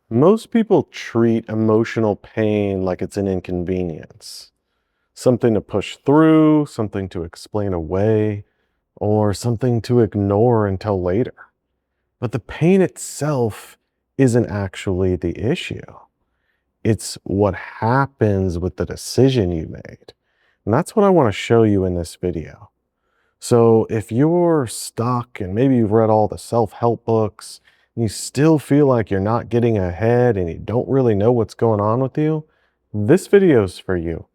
Most people treat emotional pain like it's an inconvenience, something to push through, something to explain away, or something to ignore until later. But the pain itself isn't actually the issue. It's what happens with the decision you made. And that's what I want to show you in this video. So if you're stuck and maybe you've read all the self-help books and you still feel like you're not getting ahead and you don't really know what's going on with you, this video is for you.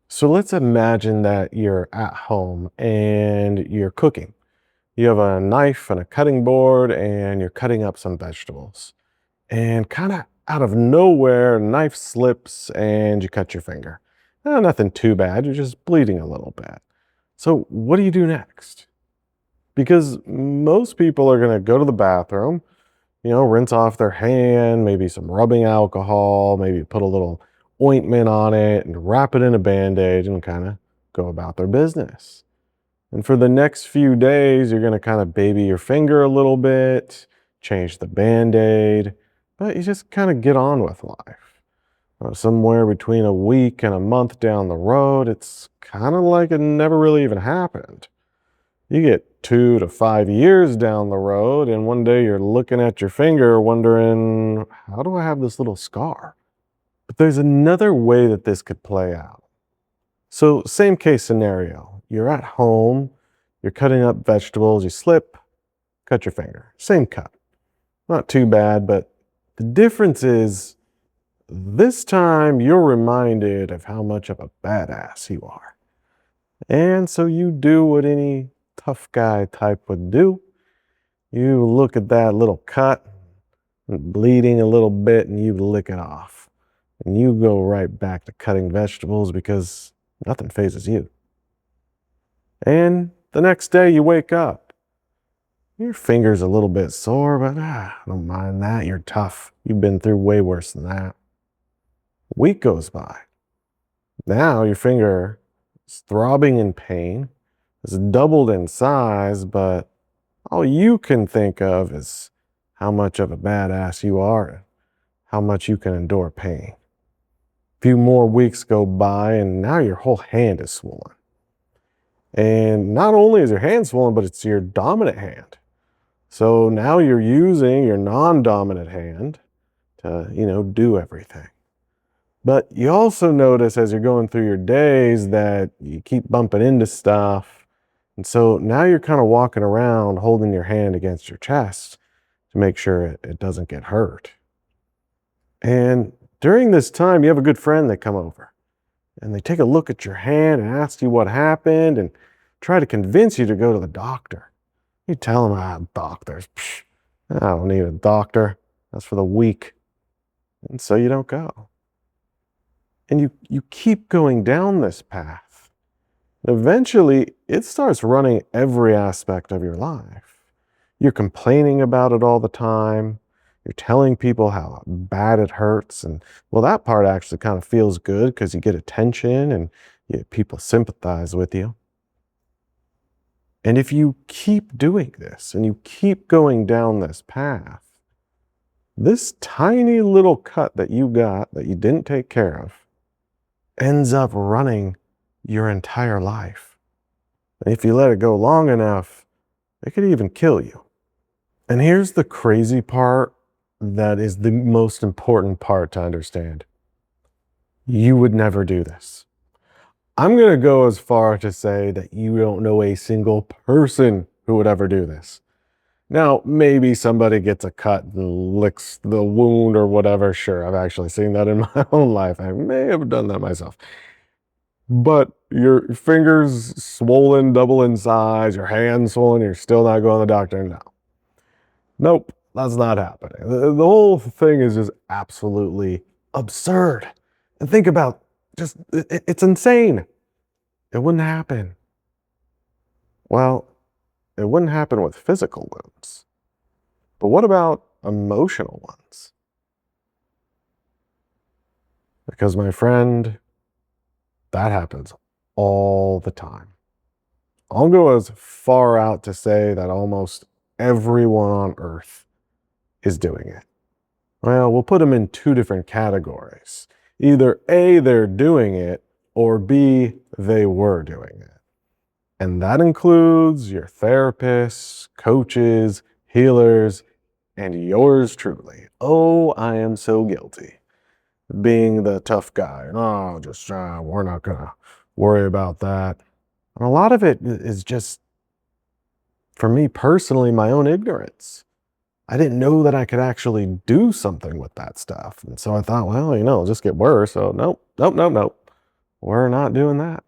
So let's imagine that you're at home and you're cooking. You have a knife and a cutting board and you're cutting up some vegetables. And kind of out of nowhere, a knife slips and you cut your finger. Nothing too bad, you're just bleeding a little bit. So what do you do next? Because most people are going to go to the bathroom, rinse off their hand, maybe some rubbing alcohol, maybe put a little ointment on it and wrap it in a band-aid and kind of go about their business. And for the next few days, you're going to kind of baby your finger a little bit, change the band-aid, but you just kind of get on with life. Somewhere between a week and a month down the road, it's kind of like it never really even happened. You get 2 to 5 years down the road, and one day you're looking at your finger wondering, how do I have this little scar? But there's another way that this could play out. So, same case scenario. You're at home, you're cutting up vegetables, you slip, cut your finger. Same cut. Not too bad, but the difference is this time you're reminded of how much of a badass you are. And so you do what any tough guy type would do. You look at that little cut, bleeding a little bit, and you lick it off. And you go right back to cutting vegetables because nothing phases you. And the next day you wake up. Your finger's a little bit sore, but don't mind that. You're tough. You've been through way worse than that. A week goes by. Now your finger is throbbing in pain. It's doubled in size, but all you can think of is how much of a badass you are and how much you can endure pain. A few more weeks go by, and now your whole hand is swollen. And not only is your hand swollen, but it's your dominant hand. So now you're using your non-dominant hand to, do everything. But you also notice as you're going through your days that you keep bumping into stuff. And so now you're kind of walking around holding your hand against your chest to make sure it doesn't get hurt. And during this time, you have a good friend that come over and they take a look at your hand and ask you what happened and try to convince you to go to the doctor. You tell them, doctors, psh, I don't need a doctor. That's for the weak. And so you don't go. And you keep going down this path. Eventually, it starts running every aspect of your life. You're complaining about it all the time. You're telling people how bad it hurts. And well, that part actually kind of feels good because you get attention and people sympathize with you. And if you keep doing this and you keep going down this path, this tiny little cut that you got that you didn't take care of ends up running your entire life. And if you let it go long enough, it could even kill you. And here's the crazy part that is the most important part to understand. You would never do this. I'm going to go as far to say that you don't know a single person who would ever do this. Now, maybe somebody gets a cut and licks the wound or whatever. Sure, I've actually seen that in my own life. I may have done that myself. But your fingers swollen, double in size, your hands swollen, you're still not going to the doctor? No. Nope, that's not happening. The whole thing is just absolutely absurd. And think about it's insane. It wouldn't happen. Well, it wouldn't happen with physical wounds. But what about emotional ones? Because, my friend, that happens all the time. I'll go as far out to say that almost everyone on earth is doing it. Well, we'll put them in two different categories. Either A, they're doing it, or B, they were doing it. And that includes your therapists, coaches, healers, and yours truly. Oh, I am so guilty. Being the tough guy. Oh, just, we're not going to worry about that. And a lot of it is just, for me personally, my own ignorance. I didn't know that I could actually do something with that stuff. And so I thought, well, it'll just get worse. So nope, nope, nope, nope. We're not doing that.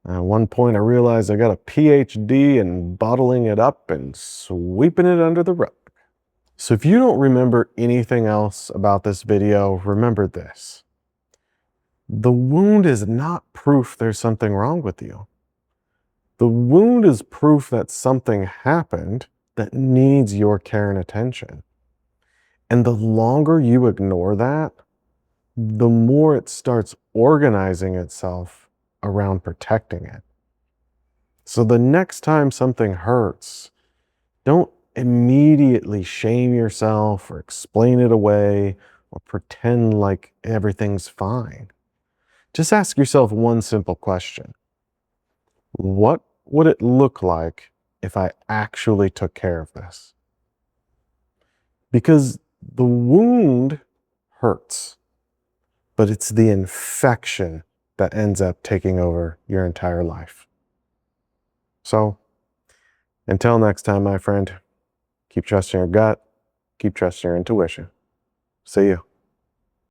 At one point, I realized I got a PhD in bottling it up and sweeping it under the rug. So if you don't remember anything else about this video, remember this. The wound is not proof there's something wrong with you. The wound is proof that something happened that needs your care and attention. And the longer you ignore that, the more it starts organizing itself around protecting it. So the next time something hurts, don't immediately shame yourself or explain it away or pretend like everything's fine. Just ask yourself one simple question. What would it look like if I actually took care of this? Because the wound hurts, but it's the infection that ends up taking over your entire life. So, until next time, my friend, keep trusting your gut, keep trusting your intuition. See you.